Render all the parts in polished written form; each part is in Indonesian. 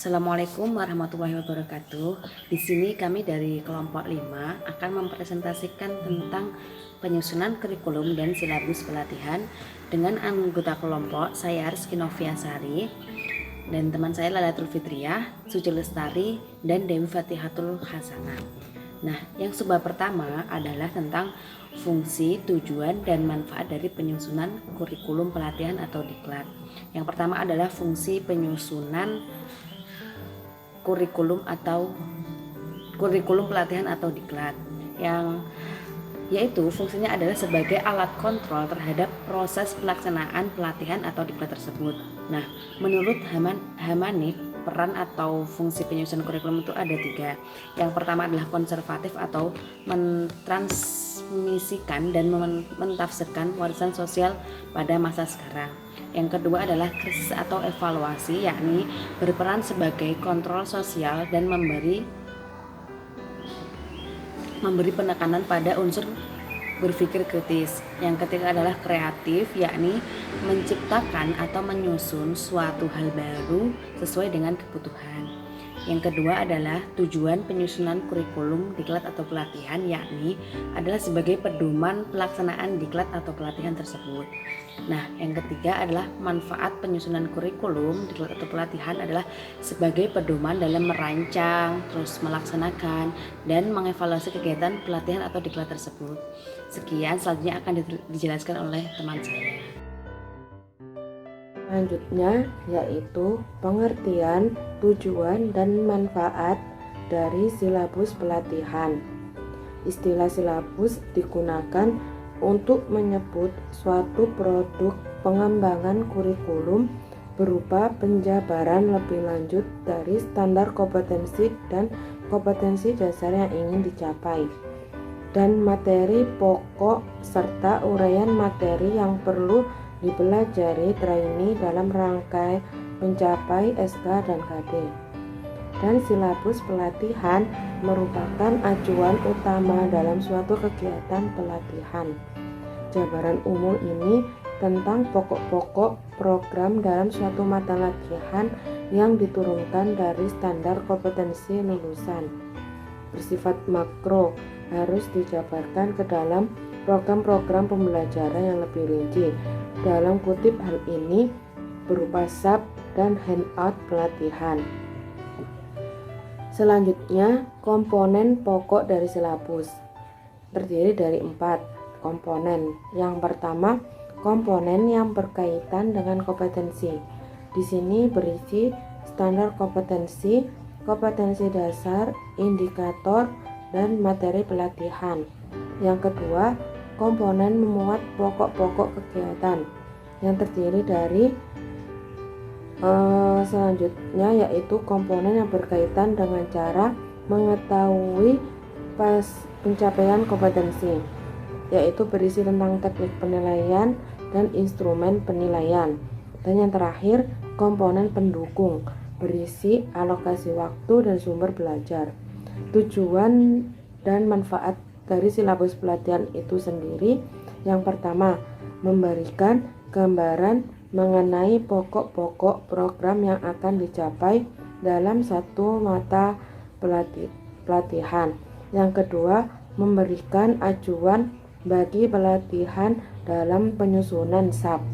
Assalamualaikum warahmatullahi wabarakatuh. Di sini kami dari kelompok 5 akan mempresentasikan tentang penyusunan kurikulum dan silabus pelatihan dengan anggota kelompok saya Rizky Noviasari dan teman saya Lalatul Fitriah, Suci Lestari, dan Dewi Fatihatul Hasanah. Nah, yang sebab pertama adalah tentang fungsi, tujuan, dan manfaat dari penyusunan kurikulum pelatihan atau diklat. Yang pertama adalah fungsi penyusunan kurikulum pelatihan atau diklat, yang yaitu fungsinya adalah sebagai alat kontrol terhadap proses pelaksanaan pelatihan atau diklat tersebut. Nah, menurut Hamanik, peran atau fungsi penyusunan kurikulum itu ada 3. Yang pertama adalah konservatif atau mentransmisikan dan mentafsirkan warisan sosial pada masa sekarang. Yang kedua adalah krisis atau evaluasi, yakni berperan sebagai kontrol sosial dan memberi penekanan pada unsur berpikir kritis. Yang ketiga adalah kreatif, yakni menciptakan atau menyusun suatu hal baru sesuai dengan kebutuhan. Yang kedua adalah tujuan penyusunan kurikulum diklat atau pelatihan, yakni adalah sebagai pedoman pelaksanaan diklat atau pelatihan tersebut. Nah, yang ketiga adalah manfaat penyusunan kurikulum diklat atau pelatihan adalah sebagai pedoman dalam merancang, terus melaksanakan, dan mengevaluasi kegiatan pelatihan atau diklat tersebut. Sekian, selanjutnya akan dijelaskan oleh teman saya. Selanjutnya yaitu pengertian, tujuan, dan manfaat dari silabus pelatihan. Istilah silabus digunakan untuk menyebut suatu produk pengembangan kurikulum berupa penjabaran lebih lanjut dari standar kompetensi dan kompetensi dasar yang ingin dicapai, dan materi pokok serta uraian materi yang perlu dipelajari trainee dalam rangka mencapai SK dan KD. Dan silabus pelatihan merupakan acuan utama dalam suatu kegiatan pelatihan. Jabaran umum ini tentang pokok-pokok program dalam suatu mata latihan yang diturunkan dari standar kompetensi lulusan. Bersifat makro, harus dijabarkan ke dalam program-program pembelajaran yang lebih rinci. Dalam kutip hal ini berupa sub dan handout pelatihan. Selanjutnya, komponen pokok dari silabus terdiri dari 4 komponen. Yang pertama, komponen yang berkaitan dengan kompetensi. Di sini berisi standar kompetensi, kompetensi dasar, indikator, dan materi pelatihan. Yang kedua, komponen memuat pokok-pokok kegiatan yang terdiri dari selanjutnya yaitu komponen yang berkaitan dengan cara mengetahui pencapaian kompetensi, yaitu berisi tentang teknik penilaian dan instrumen penilaian. Dan yang terakhir, komponen pendukung berisi alokasi waktu dan sumber belajar. Tujuan dan manfaat dari silabus pelatihan itu sendiri, yang pertama, memberikan gambaran mengenai pokok-pokok program yang akan dicapai dalam satu mata pelatihan. Yang kedua, memberikan acuan bagi pelatihan dalam penyusunan SAP.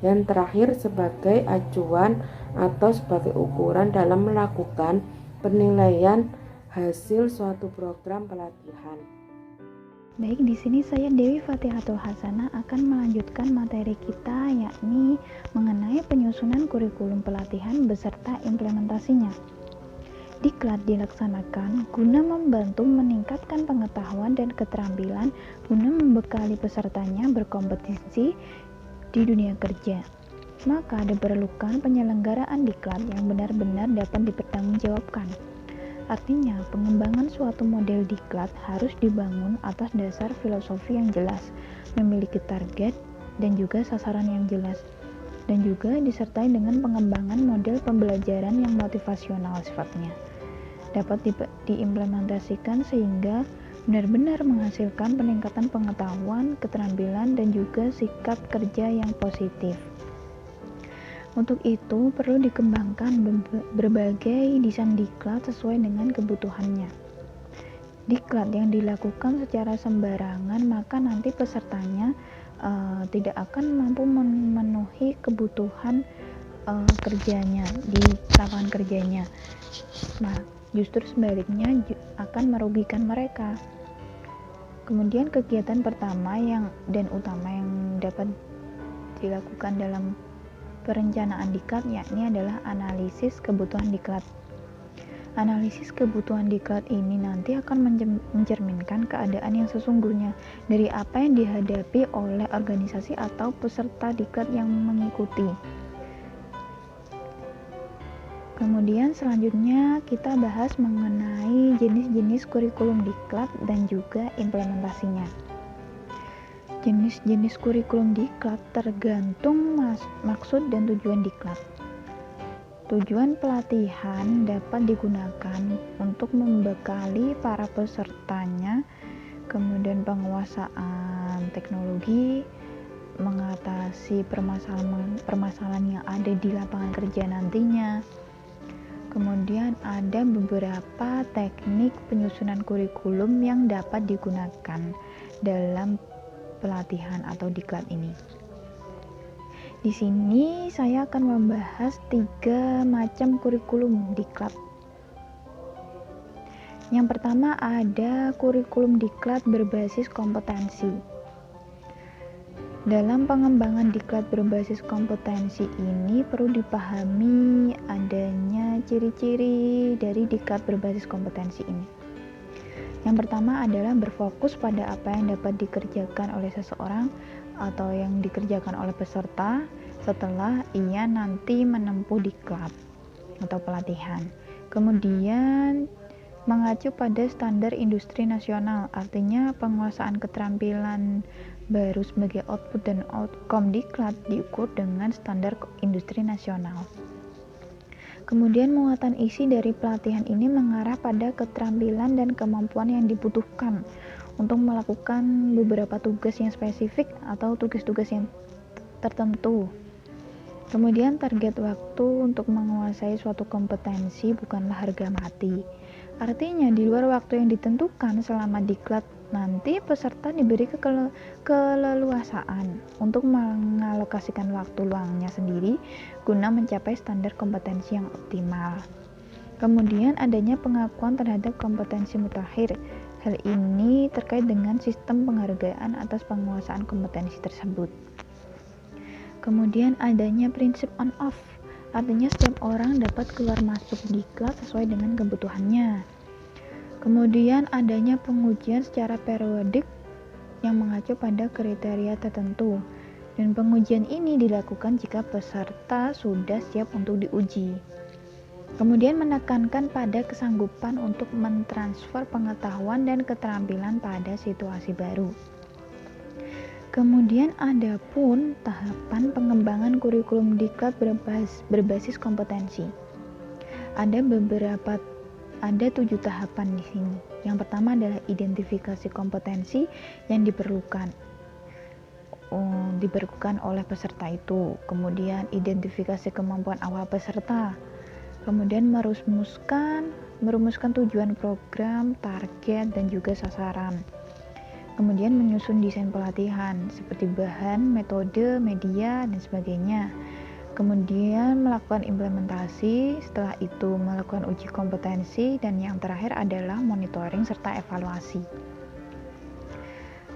Yang terakhir, sebagai acuan atau sebagai ukuran dalam melakukan penilaian hasil suatu program pelatihan. Baik, di sini saya Dewi Fatihatul Hasanah akan melanjutkan materi kita, yakni mengenai penyusunan kurikulum pelatihan beserta implementasinya. Diklat dilaksanakan guna membantu meningkatkan pengetahuan dan keterampilan guna membekali pesertanya berkompetisi di dunia kerja. Maka diperlukan penyelenggaraan diklat yang benar-benar dapat dipertanggungjawabkan. Artinya, pengembangan suatu model diklat harus dibangun atas dasar filosofi yang jelas, memiliki target dan juga sasaran yang jelas, dan juga disertai dengan pengembangan model pembelajaran yang motivasional sifatnya. Dapat diimplementasikan sehingga benar-benar menghasilkan peningkatan pengetahuan, keterampilan, dan juga sikap kerja yang positif. Untuk itu, perlu dikembangkan berbagai desain diklat sesuai dengan kebutuhannya. Diklat yang dilakukan secara sembarangan, maka nanti pesertanya tidak akan mampu memenuhi kebutuhan kerjanya di lapangan kerjanya. Nah, justru sebaliknya akan merugikan mereka. Kemudian kegiatan pertama dan utama yang dapat dilakukan dalam perencanaan diklat yakni adalah analisis kebutuhan diklat. Analisis kebutuhan diklat ini nanti akan mencerminkan keadaan yang sesungguhnya dari apa yang dihadapi oleh organisasi atau peserta diklat yang mengikuti. Kemudian selanjutnya kita bahas mengenai jenis-jenis kurikulum diklat dan juga implementasinya. Jenis-jenis kurikulum diklat tergantung maksud dan tujuan diklat. Tujuan pelatihan dapat digunakan untuk membekali para pesertanya, kemudian penguasaan teknologi, mengatasi permasalahan yang ada di lapangan kerja nantinya. Kemudian ada beberapa teknik penyusunan kurikulum yang dapat digunakan dalam pelatihan atau diklat ini. Di sini saya akan membahas 3 macam kurikulum diklat. Yang pertama ada kurikulum diklat berbasis kompetensi. Dalam pengembangan diklat berbasis kompetensi ini perlu dipahami adanya ciri-ciri dari diklat berbasis kompetensi ini. Yang pertama adalah berfokus pada apa yang dapat dikerjakan oleh seseorang atau yang dikerjakan oleh peserta setelah ia nanti menempuh diklat atau pelatihan. Kemudian mengacu pada standar industri nasional, artinya penguasaan keterampilan baru sebagai output dan outcome diklat diukur dengan standar industri nasional. Kemudian muatan isi dari pelatihan ini mengarah pada keterampilan dan kemampuan yang dibutuhkan untuk melakukan beberapa tugas yang spesifik atau tugas-tugas yang tertentu. Kemudian target waktu untuk menguasai suatu kompetensi bukanlah harga mati. Artinya di luar waktu yang ditentukan selama diklat nanti peserta diberi keleluasaan untuk mengalokasikan waktu luangnya sendiri guna mencapai standar kompetensi yang optimal. Kemudian adanya pengakuan terhadap kompetensi mutakhir. Hal ini terkait dengan sistem penghargaan atas penguasaan kompetensi tersebut. Kemudian adanya prinsip on off, artinya setiap orang dapat keluar masuk diklat sesuai dengan kebutuhannya. Kemudian adanya pengujian secara periodik yang mengacu pada kriteria tertentu, dan pengujian ini dilakukan jika peserta sudah siap untuk diuji. Kemudian menekankan pada kesanggupan untuk mentransfer pengetahuan dan keterampilan pada situasi baru. Kemudian ada pun tahapan pengembangan kurikulum diklat berbasis kompetensi. Ada 7 tahapan di sini. Yang pertama adalah identifikasi kompetensi yang diperlukan oleh peserta itu. Kemudian identifikasi kemampuan awal peserta. Kemudian merumuskan tujuan program, target, dan juga sasaran. Kemudian menyusun desain pelatihan seperti bahan, metode, media, dan sebagainya. Kemudian melakukan implementasi, setelah itu melakukan uji kompetensi, dan yang terakhir adalah monitoring serta evaluasi.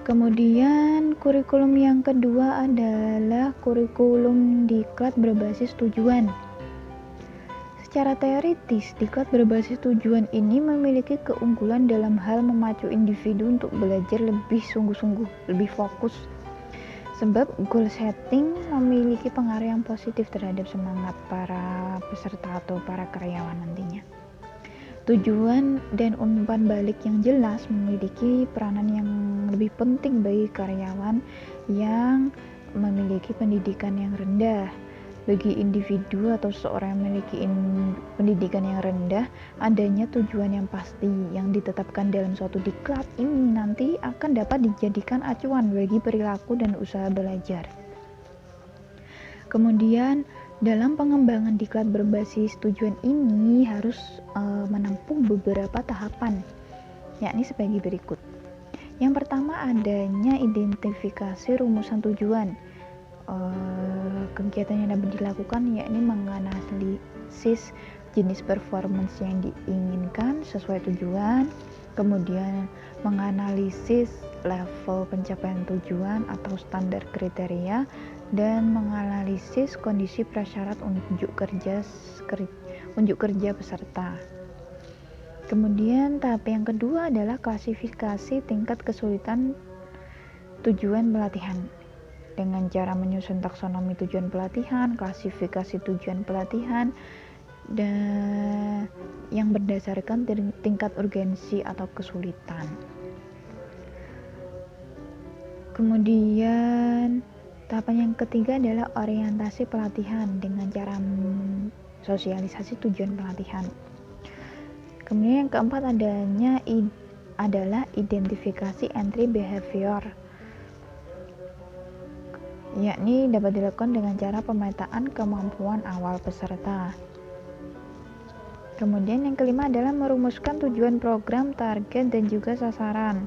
Kemudian kurikulum yang kedua adalah kurikulum diklat berbasis tujuan. Secara teoritis, diklat berbasis tujuan ini memiliki keunggulan dalam hal memacu individu untuk belajar lebih sungguh-sungguh, lebih fokus. Sebab goal setting memiliki pengaruh yang positif terhadap semangat para peserta atau para karyawan nantinya. Tujuan dan umpan balik yang jelas memiliki peranan yang lebih penting bagi karyawan yang memiliki pendidikan yang rendah. Bagi individu atau seseorang yang memiliki pendidikan yang rendah, adanya tujuan yang pasti yang ditetapkan dalam suatu diklat ini nanti akan dapat dijadikan acuan bagi perilaku dan usaha belajar. Kemudian Dalam pengembangan diklat berbasis tujuan ini harus menempuh beberapa tahapan, yakni sebagai berikut. Yang pertama, adanya identifikasi rumusan tujuan. Kegiatan yang dapat dilakukan yakni menganalisis jenis performance yang diinginkan sesuai tujuan, kemudian menganalisis level pencapaian tujuan atau standar kriteria, dan menganalisis kondisi prasyarat unjuk kerja peserta. Kemudian tahap yang kedua adalah klasifikasi tingkat kesulitan tujuan pelatihan dengan cara menyusun taksonomi tujuan pelatihan, klasifikasi tujuan pelatihan, dan yang berdasarkan tingkat urgensi atau kesulitan. Kemudian tahapan yang ketiga adalah orientasi pelatihan dengan cara sosialisasi tujuan pelatihan. Kemudian yang keempat adalah identifikasi entry behavior, yakni dapat dilakukan dengan cara pemetaan kemampuan awal peserta. Kemudian yang kelima adalah merumuskan tujuan program, target, dan juga sasaran.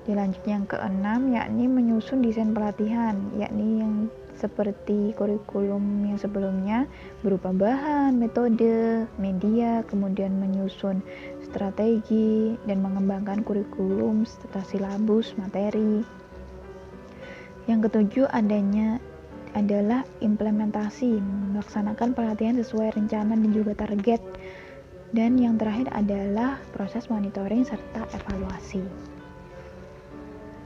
Dilanjut yang keenam, yakni menyusun desain pelatihan, yakni yang seperti kurikulum yang sebelumnya berupa bahan, metode, media, kemudian menyusun strategi dan mengembangkan kurikulum serta silabus materi. Yang ketujuh adalah implementasi, melaksanakan pelatihan sesuai rencana dan juga target. Dan yang terakhir adalah proses monitoring serta evaluasi.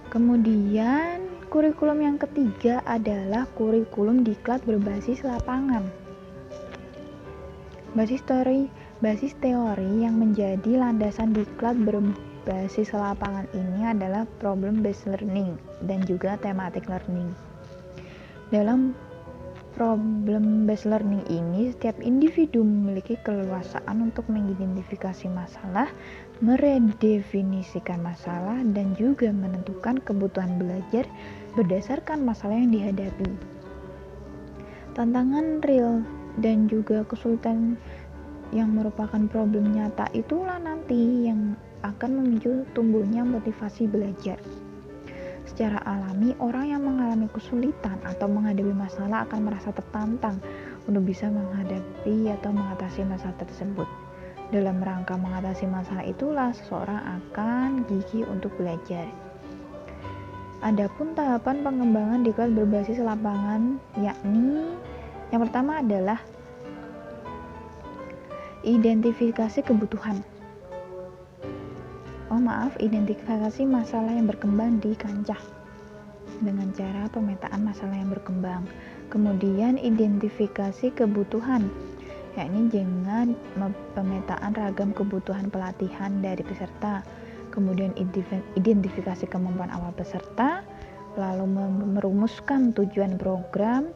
Kemudian kurikulum yang ketiga adalah kurikulum diklat berbasis lapangan. Basis teori yang menjadi landasan diklat berbasis lapangan ini adalah problem based learning dan juga thematic learning. Dalam problem based learning ini, setiap individu memiliki keleluasaan untuk mengidentifikasi masalah, meredefinisikan masalah, dan juga menentukan kebutuhan belajar berdasarkan masalah yang dihadapi. Tantangan real dan juga kesulitan yang merupakan problem nyata itulah nanti yang akan memicu tumbuhnya motivasi belajar. Secara alami, orang yang mengalami kesulitan atau menghadapi masalah akan merasa tertantang untuk bisa menghadapi atau mengatasi masalah tersebut. Dalam rangka mengatasi masalah itulah seseorang akan gigih untuk belajar. Adapun tahapan pengembangan diklat berbasis lapangan, yakni yang pertama adalah identifikasi kebutuhan. Identifikasi masalah yang berkembang di kancah dengan cara pemetaan masalah yang berkembang. Kemudian identifikasi kebutuhan, yakni dengan pemetaan ragam kebutuhan pelatihan dari peserta. Kemudian identifikasi kemampuan awal peserta, lalu merumuskan tujuan program,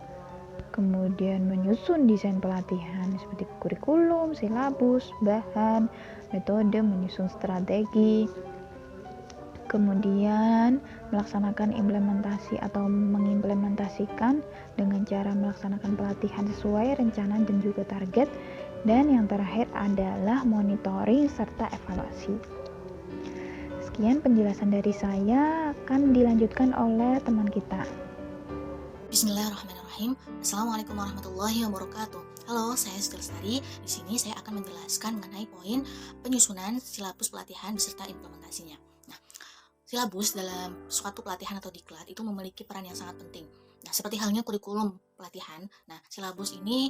kemudian menyusun desain pelatihan seperti kurikulum, silabus, bahan, metode, menyusun strategi, kemudian melaksanakan implementasi atau mengimplementasikan dengan cara melaksanakan pelatihan sesuai rencana dan juga target, dan yang terakhir adalah monitoring serta evaluasi. Sekian penjelasan dari saya, akan dilanjutkan oleh teman kita. Bismillahirrahmanirrahim. Assalamualaikum warahmatullahi wabarakatuh. Halo, saya Siti Lestari. Di sini saya akan menjelaskan mengenai poin penyusunan silabus pelatihan beserta implementasinya. Nah, silabus dalam suatu pelatihan atau diklat itu memiliki peran yang sangat penting. Nah, seperti halnya kurikulum pelatihan, nah silabus ini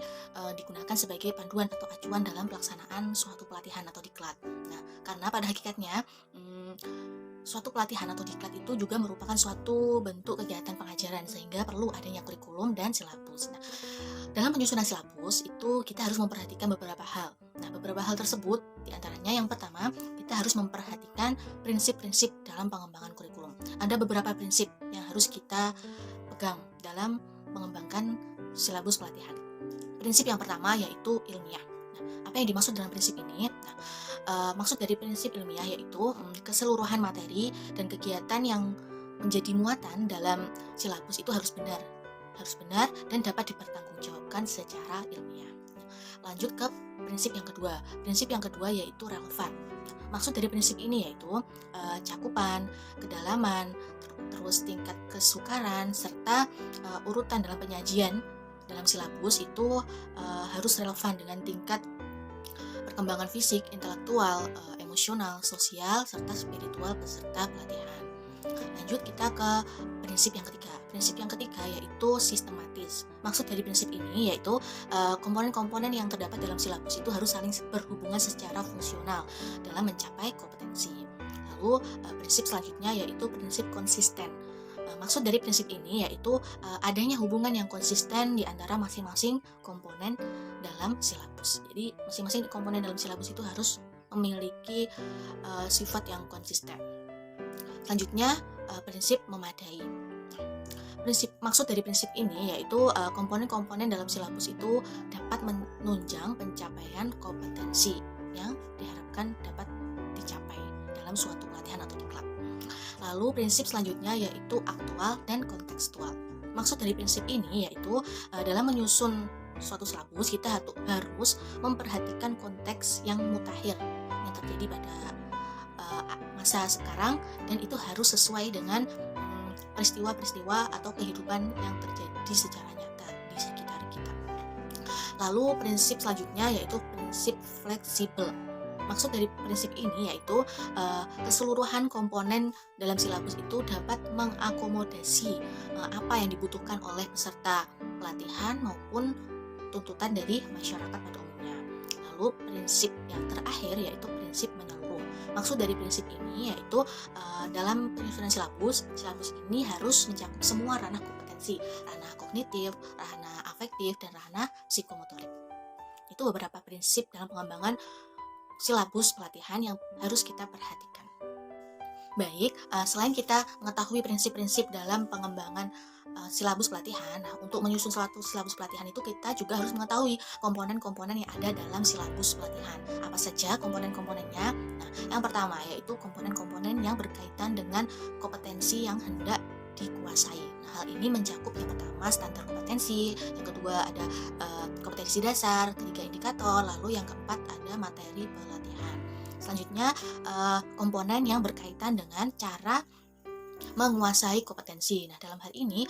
digunakan sebagai panduan atau acuan dalam pelaksanaan suatu pelatihan atau diklat. Nah, karena pada hakikatnya suatu pelatihan atau diklat itu juga merupakan suatu bentuk kegiatan pengajaran, sehingga perlu adanya kurikulum dan silabus. Nah, dalam penyusunan silabus itu kita harus memperhatikan beberapa hal. Nah, beberapa hal tersebut diantaranya yang pertama, kita harus memperhatikan prinsip-prinsip dalam pengembangan kurikulum. Ada beberapa prinsip yang harus kita pegang dalam mengembangkan silabus pelatihan. Prinsip yang pertama yaitu ilmiah. Nah, apa yang dimaksud dalam prinsip ini? Nah, maksud dari prinsip ilmiah yaitu keseluruhan materi dan kegiatan yang menjadi muatan dalam silabus itu harus benar harus benar dan dapat dipertanggungjawabkan secara ilmiah. Lanjut ke prinsip yang kedua. Prinsip yang kedua yaitu relevan. Maksud dari prinsip ini yaitu cakupan, kedalaman, terus tingkat kesukaran, serta urutan dalam penyajian dalam silabus itu harus relevan dengan tingkat perkembangan fisik, intelektual, emosional, sosial, serta spiritual peserta pelatihan. Lanjut kita ke prinsip yang ketiga. Prinsip yang ketiga yaitu sistematis. Maksud dari prinsip ini yaitu komponen-komponen yang terdapat dalam silabus itu harus saling berhubungan secara fungsional dalam mencapai kompetensi. Lalu prinsip selanjutnya yaitu prinsip konsisten. Maksud dari prinsip ini yaitu adanya hubungan yang konsisten di antara masing-masing komponen dalam silabus. Jadi masing-masing komponen dalam silabus itu harus memiliki sifat yang konsisten. Selanjutnya prinsip memadai. Maksud dari prinsip ini yaitu komponen-komponen dalam silabus itu dapat menunjang pencapaian kompetensi yang diharapkan dapat dicapai dalam suatu pelatihan atau diklat. Lalu prinsip selanjutnya yaitu aktual dan kontekstual. Maksud dari prinsip ini yaitu dalam menyusun suatu silabus kita harus memperhatikan konteks yang mutakhir yang terjadi pada masa sekarang, dan itu harus sesuai dengan peristiwa-peristiwa atau kehidupan yang terjadi secara nyata di sekitar kita. Lalu prinsip selanjutnya yaitu prinsip fleksibel. Maksud dari prinsip ini yaitu keseluruhan komponen dalam silabus itu dapat mengakomodasi apa yang dibutuhkan oleh peserta pelatihan maupun tuntutan dari masyarakat pada umumnya. Lalu prinsip yang terakhir yaitu prinsip menyeluruh. Maksud dari prinsip ini yaitu dalam penyusunan silabus ini harus mencakup semua ranah kompetensi, ranah kognitif, ranah afektif, dan ranah psikomotorik. Itu beberapa prinsip dalam pengembangan silabus pelatihan yang harus kita perhatikan. Baik, selain kita mengetahui prinsip-prinsip dalam pengembangan silabus pelatihan, nah, untuk menyusun suatu silabus pelatihan itu kita juga harus mengetahui komponen-komponen yang ada dalam silabus pelatihan. Apa saja komponen-komponennya? Nah, yang pertama yaitu komponen-komponen yang berkaitan dengan kompetensi yang hendak dikuasai. Nah, hal ini mencakup yang pertama standar kompetensi, yang kedua ada kompetensi dasar, ketiga indikator, lalu yang keempat ada materi pelatihan. Selanjutnya komponen yang berkaitan dengan cara menguasai kompetensi. Nah, dalam hal ini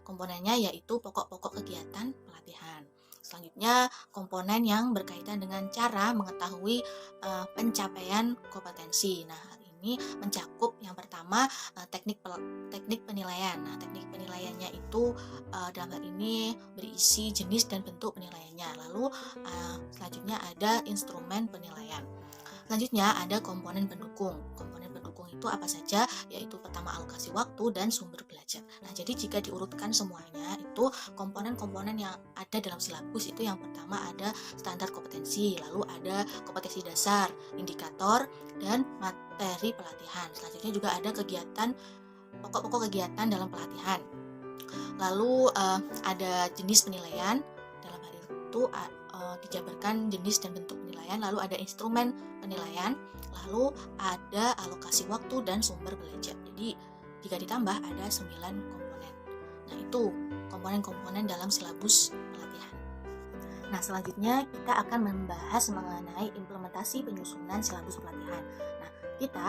komponennya yaitu pokok-pokok kegiatan pelatihan. Selanjutnya komponen yang berkaitan dengan cara mengetahui pencapaian kompetensi. Nah, hal ini mencakup yang pertama teknik penilaian. Nah, teknik penilaiannya itu dalam hal ini berisi jenis dan bentuk penilaiannya. Lalu selanjutnya ada instrumen penilaian. Selanjutnya ada komponen pendukung. Komponen pendukung itu apa saja? Yaitu pertama alokasi waktu dan sumber belajar. Nah, jadi jika diurutkan semuanya itu komponen-komponen yang ada dalam silabus itu yang pertama ada standar kompetensi, lalu ada kompetensi dasar, indikator, dan materi pelatihan. Selanjutnya juga ada kegiatan pokok-pokok kegiatan dalam pelatihan. Lalu ada jenis penilaian. Dalam hal itu dijabarkan jenis dan bentuk penilaian, lalu ada instrumen penilaian, lalu ada alokasi waktu dan sumber belajar. Jadi jika ditambah ada 9 komponen. Nah, itu komponen-komponen dalam silabus pelatihan. Nah, selanjutnya kita akan membahas mengenai implementasi penyusunan silabus pelatihan. Nah, kita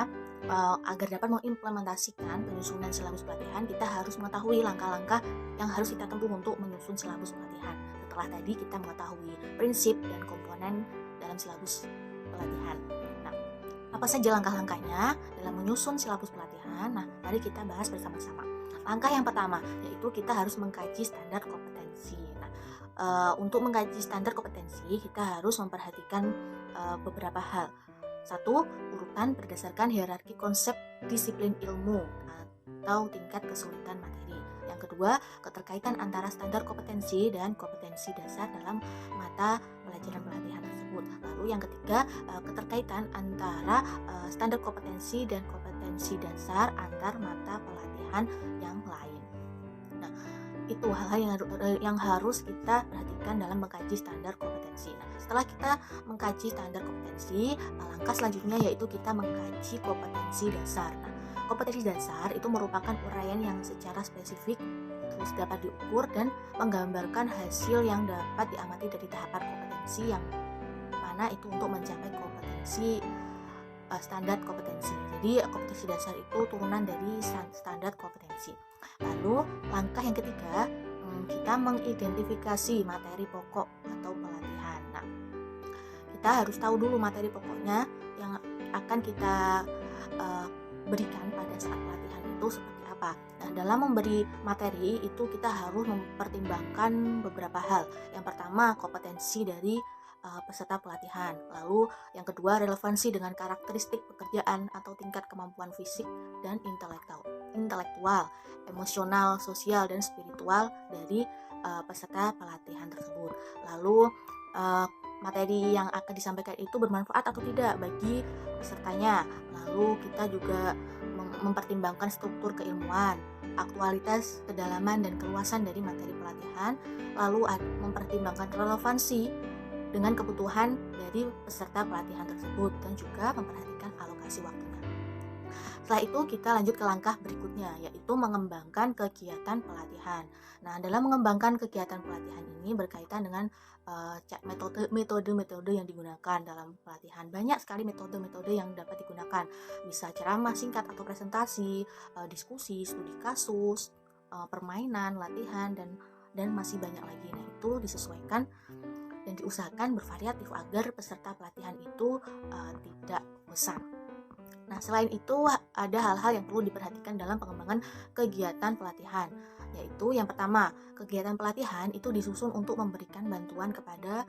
agar dapat mengimplementasikan penyusunan silabus pelatihan, kita harus mengetahui langkah-langkah yang harus kita tempuh untuk menyusun silabus pelatihan. Setelah tadi kita mengetahui prinsip dan komponen dalam silabus pelatihan. Nah, apa saja langkah-langkahnya dalam menyusun silabus pelatihan? Nah, mari kita bahas bersama-sama. Langkah yang pertama yaitu kita harus mengkaji standar kompetensi. Nah, untuk mengkaji standar kompetensi kita harus memperhatikan beberapa hal. Satu, urutan berdasarkan hierarki konsep disiplin ilmu atau tingkat kesulitan materi. Yang kedua, keterkaitan antara standar kompetensi dan kompetensi dasar dalam mata pelajaran pelatihan tersebut. Lalu yang ketiga, keterkaitan antara standar kompetensi dan kompetensi dasar antar mata pelatihan yang lain. Nah, itu hal-hal yang harus kita perhatikan dalam mengkaji standar kompetensi. Nah, setelah kita mengkaji standar kompetensi, langkah selanjutnya yaitu kita mengkaji kompetensi dasar. Nah, kompetensi dasar itu merupakan uraian yang secara spesifik terus dapat diukur dan menggambarkan hasil yang dapat diamati dari tahapan kompetensi yang mana itu untuk mencapai kompetensi standar kompetensi. Jadi kompetensi dasar itu turunan dari standar kompetensi. Lalu langkah yang ketiga, kita mengidentifikasi materi pokok atau pelatihan. Nah, kita harus tahu dulu materi pokoknya yang akan kita berikan pada saat pelatihan itu seperti apa. Nah, dalam memberi materi itu kita harus mempertimbangkan beberapa hal. Yang pertama, kompetensi dari peserta pelatihan. Lalu yang kedua, relevansi dengan karakteristik pekerjaan atau tingkat kemampuan fisik dan intelektual, emosional, sosial, dan spiritual dari peserta pelatihan tersebut. Lalu materi yang akan disampaikan itu bermanfaat atau tidak bagi pesertanya. Lalu kita juga mempertimbangkan struktur keilmuan, aktualitas, kedalaman, dan keluasan dari materi pelatihan. Lalu mempertimbangkan relevansi dengan kebutuhan dari peserta pelatihan tersebut dan juga memperhatikan alokasi waktunya. Setelah itu kita lanjut ke langkah berikutnya, yaitu mengembangkan kegiatan pelatihan. Nah, dalam mengembangkan kegiatan pelatihan ini berkaitan dengan metode-metode yang digunakan dalam pelatihan. Banyak sekali metode-metode yang dapat digunakan. Bisa ceramah singkat atau presentasi, diskusi, studi kasus, permainan, latihan, dan masih banyak lagi. Nah, itu disesuaikan dan diusahakan bervariatif agar peserta pelatihan itu tidak bosan. Nah, selain itu ada hal-hal yang perlu diperhatikan dalam pengembangan kegiatan pelatihan, yaitu yang pertama, kegiatan pelatihan itu disusun untuk memberikan bantuan kepada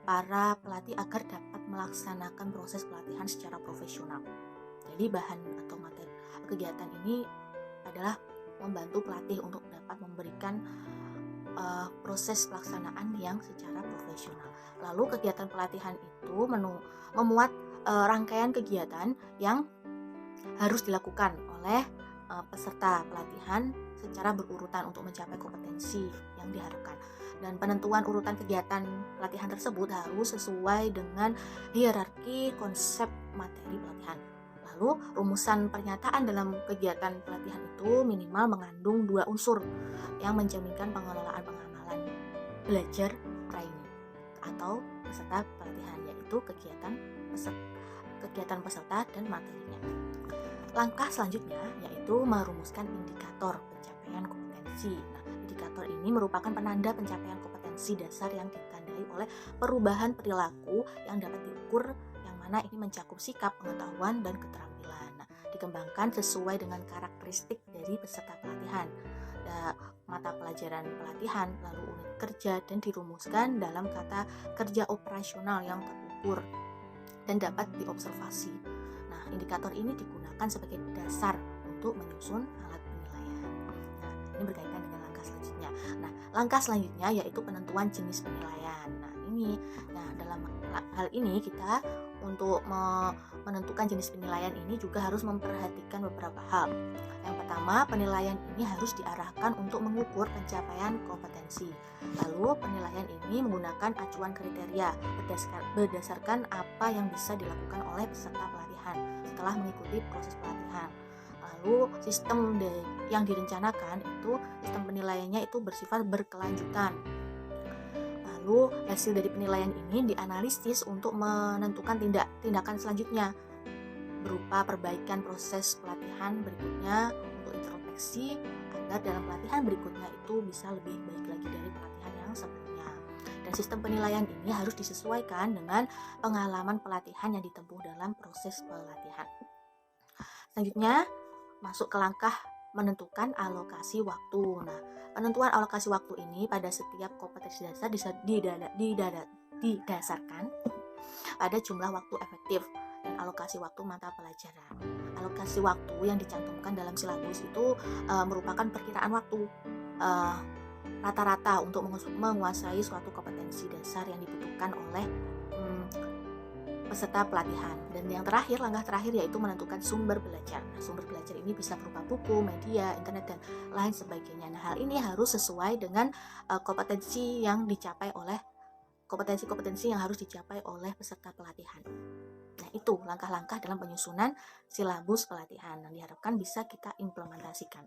para pelatih agar dapat melaksanakan proses pelatihan secara profesional. Jadi bahan atau materi kegiatan ini adalah membantu pelatih untuk dapat memberikan proses pelaksanaan yang secara profesional. Lalu kegiatan pelatihan itu memuat rangkaian kegiatan yang harus dilakukan oleh peserta pelatihan secara berurutan untuk mencapai kompetensi yang diharapkan. Dan penentuan urutan kegiatan pelatihan tersebut harus sesuai dengan hierarki konsep materi pelatihan. Lalu rumusan pernyataan dalam kegiatan pelatihan itu minimal mengandung 2 unsur yang menjaminkan pengelolaan pengamalan belajar training atau peserta pelatihan, yaitu kegiatan peserta dan materinya. Langkah selanjutnya yaitu merumuskan indikator pencapaian kompetensi. Nah, indikator ini merupakan penanda pencapaian kompetensi dasar yang ditandai oleh perubahan perilaku yang dapat diukur, yang mana ini mencakup sikap, pengetahuan, dan keterampilan. Nah, dikembangkan sesuai dengan karakteristik dari peserta pelatihan, mata pelajaran pelatihan, lalu unit kerja, dan dirumuskan dalam kata kerja operasional yang terukur dan dapat diobservasi. Nah, indikator ini digunakan sebagai dasar untuk menyusun alat penilaian. Nah, ini berkaitan dengan langkah selanjutnya. Nah, langkah selanjutnya yaitu penentuan jenis penilaian. Nah, dalam hal ini kita untuk menentukan jenis penilaian ini juga harus memperhatikan beberapa hal. Yang pertama, penilaian ini harus diarahkan untuk mengukur pencapaian kompetensi. Lalu, penilaian ini menggunakan acuan kriteria berdasarkan apa yang bisa dilakukan oleh peserta pelatihan setelah mengikuti proses pelatihan. Lalu, sistem yang direncanakan itu sistem penilaiannya itu bersifat berkelanjutan. Lalu hasil dari penilaian ini dianalisis untuk menentukan tindakan selanjutnya berupa perbaikan proses pelatihan berikutnya untuk introspeksi agar dalam pelatihan berikutnya itu bisa lebih baik lagi dari pelatihan yang sebelumnya. Dan sistem penilaian ini harus disesuaikan dengan pengalaman pelatihan yang ditempuh dalam proses pelatihan. Selanjutnya masuk ke langkah menentukan alokasi waktu. Nah, penentuan alokasi waktu ini pada setiap kompetensi dasar didasarkan pada jumlah waktu efektif dan alokasi waktu mata pelajaran. Alokasi waktu yang dicantumkan dalam silabus itu merupakan perkiraan waktu rata-rata untuk menguasai suatu kompetensi dasar yang dibutuhkan oleh peserta pelatihan. Dan yang terakhir, langkah terakhir yaitu menentukan sumber belajar. Nah, sumber belajar ini bisa berupa buku, media, internet, dan lain sebagainya. Nah, hal ini harus sesuai dengan kompetensi yang harus dicapai oleh peserta pelatihan. Nah, Itu langkah-langkah dalam penyusunan silabus pelatihan dan diharapkan bisa kita implementasikan.